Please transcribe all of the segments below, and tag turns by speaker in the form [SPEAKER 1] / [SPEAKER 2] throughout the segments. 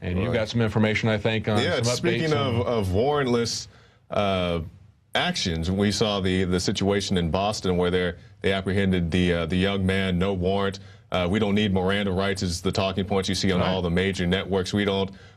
[SPEAKER 1] And you've got some information, I think, on some updates.
[SPEAKER 2] Speaking of warrantless actions, we saw the situation in Boston where they apprehended the young man, no warrant. We don't need Miranda rights is the talking points you see on all the major networks.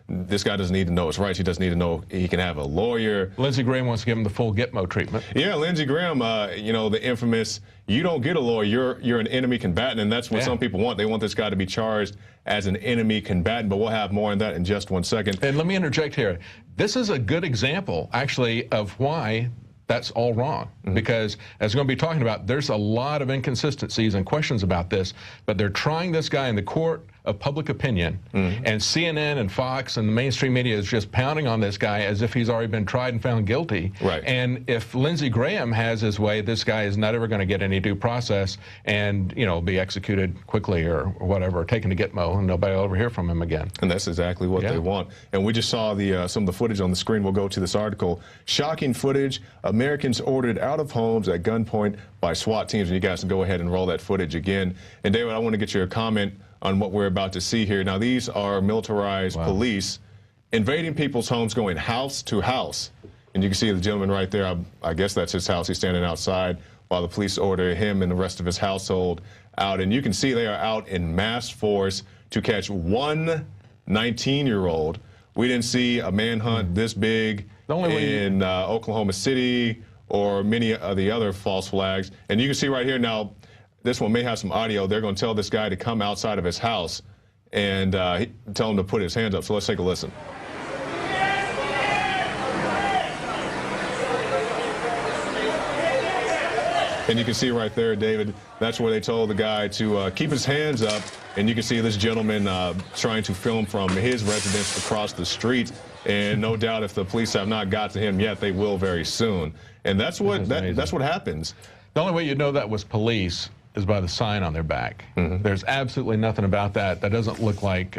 [SPEAKER 2] This guy doesn't need to know his rights. He doesn't need to know he can have a lawyer.
[SPEAKER 1] Lindsey Graham wants to give him the full Gitmo treatment.
[SPEAKER 2] Yeah, Lindsey Graham, you know, the infamous, you don't get a lawyer, you're an enemy combatant, and that's what some people want. They want this guy to be charged as an enemy combatant, but we'll have more on that in just 1 second.
[SPEAKER 1] And let me interject here. This is a good example, actually, of why that's all wrong. Because, as we're going to be talking about, there's a lot of inconsistencies and questions about this, but they're trying this guy in the court of public opinion, and CNN and Fox and the mainstream media is just pounding on this guy as if he's already been tried and found guilty.
[SPEAKER 2] Right.
[SPEAKER 1] And if Lindsey Graham has his way, this guy is not ever going to get any due process and, you know, be executed quickly or whatever, taken to Gitmo, and nobody will ever hear from him again.
[SPEAKER 2] And that's exactly what they want. And we just saw some of the footage on the screen. We'll go to this article. Shocking footage. Americans ordered out of homes at gunpoint by SWAT teams. And you guys can go ahead and roll that footage again. And David, I want to get your comment on what we're about to see here. Now, these are militarized police invading people's homes, going house to house. And you can see the gentleman right there. I guess that's his house. He's standing outside while the police order him and the rest of his household out. And you can see they are out in mass force to catch one 19-year-old. We didn't see a manhunt this big in Oklahoma City or many of the other false flags. And you can see right here now, this one may have some audio. They're going to tell this guy to come outside of his house and tell him to put his hands up. So let's take a listen. And you can see right there, David, that's where they told the guy to keep his hands up. And you can see this gentleman trying to film from his residence across the street. And no doubt if the police have not got to him yet, they will very soon. And that's what happens.
[SPEAKER 1] The only way you'd know that was police is by the sign on their back. There's absolutely nothing about that that doesn't look like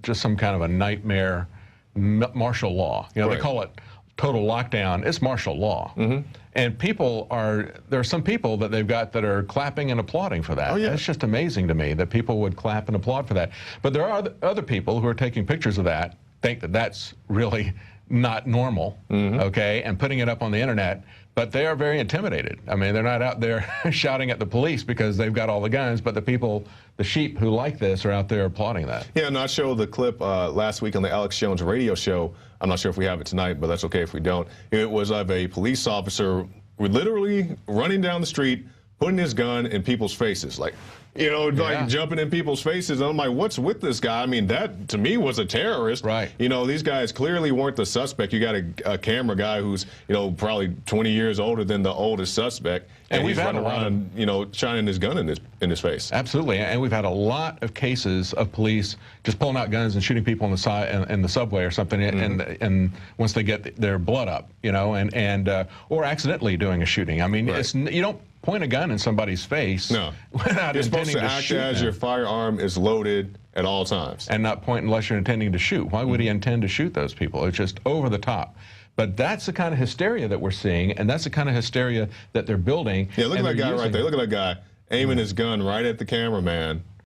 [SPEAKER 1] just some kind of a nightmare martial law. You know, they call it total lockdown. It's martial law. And there are some people that they've got that are clapping and applauding for that. It's just amazing to me that people would clap and applaud for that. But there are other people who are taking pictures of that, think that that's really not normal, okay, and putting it up on the internet. But they are very intimidated. I mean, they're not out there shouting at the police because they've got all the guns, but the people, the sheep who like this, are out there applauding that.
[SPEAKER 2] Yeah, and I showed the clip last week on the Alex Jones radio show. I'm not sure if we have it tonight, but that's okay if we don't. It was of a police officer literally running down the street, putting his gun in people's faces, like, you know, like jumping in people's faces. And I'm like, what's with this guy? I mean, that to me was a terrorist.
[SPEAKER 1] Right.
[SPEAKER 2] You know, these guys clearly weren't the suspect. You got a camera guy who's, you know, probably 20 years older than the oldest suspect. And he's running around, you know, shining his gun in his face.
[SPEAKER 1] Absolutely. And we've had a lot of cases of police just pulling out guns and shooting people on the side in the subway or something, and once they get their blood up, you know, or accidentally doing a shooting. I mean, you don't point a gun in somebody's face.
[SPEAKER 2] No.
[SPEAKER 1] Without
[SPEAKER 2] You're supposed to act as your firearm is loaded at all times.
[SPEAKER 1] And not point unless you're intending to shoot. Why would he intend to shoot those people? It's just over the top. But that's the kind of hysteria that we're seeing, and that's the kind of hysteria that they're building.
[SPEAKER 2] Yeah, look at that guy right there. Look at that guy aiming his gun right at the cameraman.